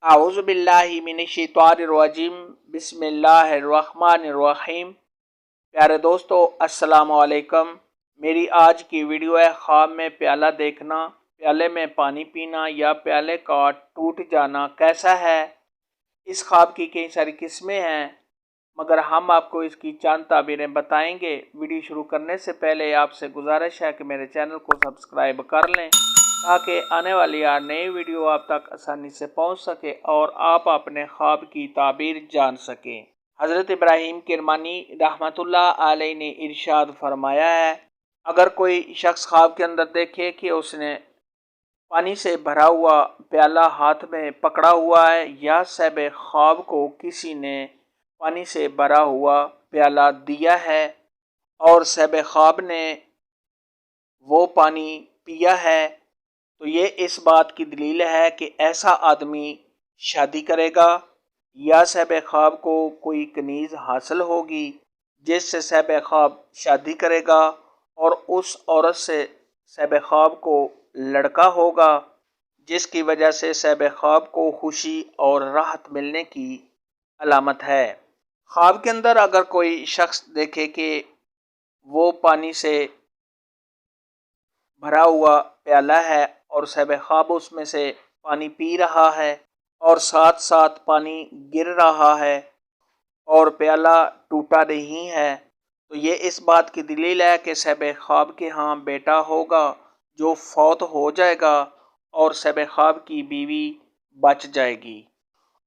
اعوذ باللہ من الشیطان الرجیم بسم اللہ الرحمن الرحیم۔ پیارے دوستو السلام علیکم۔ میری آج کی ویڈیو ہے خواب میں پیالہ دیکھنا، پیالے میں پانی پینا یا پیالے کا ٹوٹ جانا کیسا ہے۔ اس خواب کی کئی ساری قسمیں ہیں مگر ہم آپ کو اس کی چند تعبیریں بتائیں گے۔ ویڈیو شروع کرنے سے پہلے آپ سے گزارش ہے کہ میرے چینل کو سبسکرائب کر لیں تاکہ آنے والی ہر نئی ویڈیو آپ تک آسانی سے پہنچ سکے اور آپ اپنے خواب کی تعبیر جان سکیں۔ حضرت ابراہیم کرمانی رحمۃ اللہ علیہ نے ارشاد فرمایا ہے، اگر کوئی شخص خواب کے اندر دیکھے کہ اس نے پانی سے بھرا ہوا پیالہ ہاتھ میں پکڑا ہوا ہے یا صاحب خواب کو کسی نے پانی سے بھرا ہوا پیالہ دیا ہے اور صاحب خواب نے وہ پانی پیا ہے، تو یہ اس بات کی دلیل ہے کہ ایسا آدمی شادی کرے گا یا صاحب خواب کو کوئی کنیز حاصل ہوگی جس سے صاحب خواب شادی کرے گا اور اس عورت سے صاحب خواب کو لڑکا ہوگا جس کی وجہ سے صاحب خواب کو خوشی اور راحت ملنے کی علامت ہے۔ خواب کے اندر اگر کوئی شخص دیکھے کہ وہ پانی سے بھرا ہوا پیالہ ہے اور صاحب خواب اس میں سے پانی پی رہا ہے اور ساتھ ساتھ پانی گر رہا ہے اور پیالہ ٹوٹا نہیں ہے، تو یہ اس بات کی دلیل ہے کہ صاحب خواب کے ہاں بیٹا ہوگا جو فوت ہو جائے گا اور صاحب خواب کی بیوی بچ جائے گی۔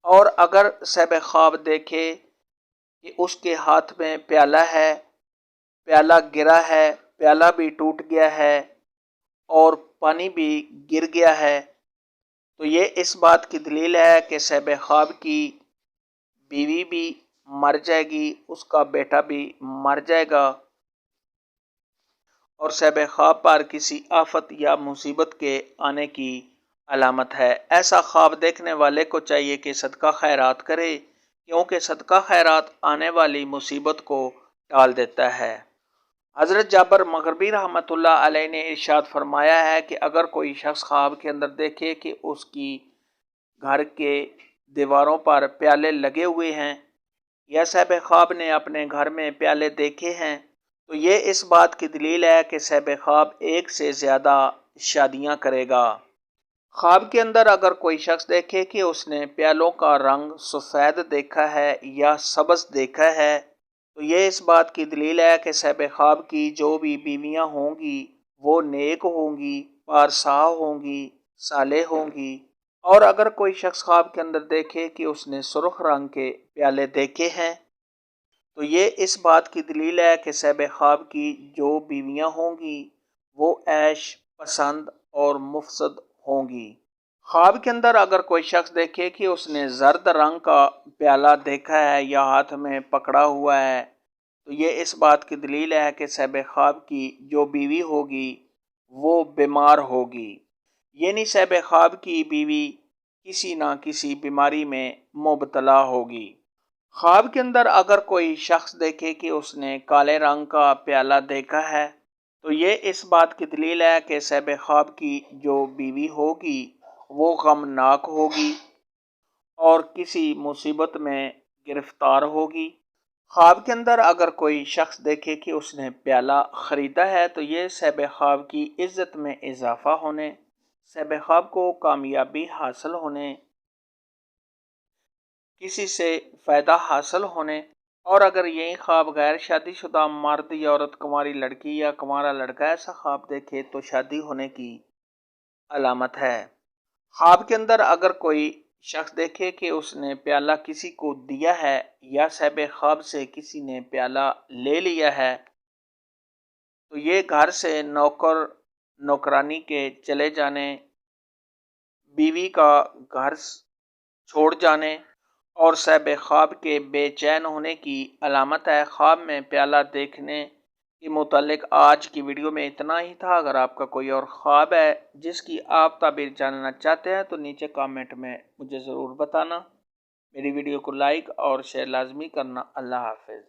اور اگر صاحب خواب دیکھے کہ اس کے ہاتھ میں پیالہ ہے، پیالہ گرا ہے، پیالہ بھی ٹوٹ گیا ہے اور پانی بھی گر گیا ہے، تو یہ اس بات کی دلیل ہے کہ صاحب خواب کی بیوی بھی مر جائے گی، اس کا بیٹا بھی مر جائے گا اور صاحب خواب پر کسی آفت یا مصیبت کے آنے کی علامت ہے۔ ایسا خواب دیکھنے والے کو چاہیے کہ صدقہ خیرات کرے کیونکہ صدقہ خیرات آنے والی مصیبت کو ٹال دیتا ہے۔ حضرت جابر مغربی رحمۃ اللہ علیہ نے ارشاد فرمایا ہے کہ اگر کوئی شخص خواب کے اندر دیکھے کہ اس کی گھر کے دیواروں پر پیالے لگے ہوئے ہیں یا صاحب خواب نے اپنے گھر میں پیالے دیکھے ہیں، تو یہ اس بات کی دلیل ہے کہ صاحب خواب ایک سے زیادہ شادیاں کرے گا۔ خواب کے اندر اگر کوئی شخص دیکھے کہ اس نے پیالوں کا رنگ سفید دیکھا ہے یا سبز دیکھا ہے، تو یہ اس بات کی دلیل ہے کہ صاحب خواب کی جو بھی بیویاں ہوں گی وہ نیک ہوں گی، پارسا ہوں گی، صالح ہوں گی۔ اور اگر کوئی شخص خواب کے اندر دیکھے کہ اس نے سرخ رنگ کے پیالے دیکھے ہیں، تو یہ اس بات کی دلیل ہے کہ صاحب خواب کی جو بیویاں ہوں گی وہ عیش پسند اور مفسد ہوں گی۔ خواب کے اندر اگر کوئی شخص دیکھے کہ اس نے زرد رنگ کا پیالہ دیکھا ہے یا ہاتھ میں پکڑا ہوا ہے، تو یہ اس بات کی دلیل ہے کہ صاحب خواب کی جو بیوی ہوگی وہ بیمار ہوگی، یعنی صاحب خواب کی بیوی کسی نہ کسی بیماری میں مبتلا ہوگی۔ خواب کے اندر اگر کوئی شخص دیکھے کہ اس نے کالے رنگ کا پیالہ دیکھا ہے، تو یہ اس بات کی دلیل ہے کہ صاحب خواب کی جو بیوی ہوگی وہ غمناک ہوگی اور کسی مصیبت میں گرفتار ہوگی۔ خواب کے اندر اگر کوئی شخص دیکھے کہ اس نے پیالہ خریدا ہے، تو یہ صاحب خواب کی عزت میں اضافہ ہونے، صاحب خواب کو کامیابی حاصل ہونے، کسی سے فائدہ حاصل ہونے، اور اگر یہی خواب غیر شادی شدہ مرد یا عورت، کنواری لڑکی یا کنوارا لڑکا ایسا خواب دیکھے تو شادی ہونے کی علامت ہے۔ خواب کے اندر اگر کوئی شخص دیکھے کہ اس نے پیالہ کسی کو دیا ہے یا صاحب خواب سے کسی نے پیالہ لے لیا ہے، تو یہ گھر سے نوکرانی کے چلے جانے، بیوی کا گھر چھوڑ جانے اور صاحب خواب کے بے چین ہونے کی علامت ہے۔ خواب میں پیالہ دیکھنے کے متعلق آج کی ویڈیو میں اتنا ہی تھا۔ اگر آپ کا کوئی اور خواب ہے جس کی آپ تعبیر جاننا چاہتے ہیں تو نیچے کامنٹ میں مجھے ضرور بتانا۔ میری ویڈیو کو لائک اور شیئر لازمی کرنا۔ اللہ حافظ۔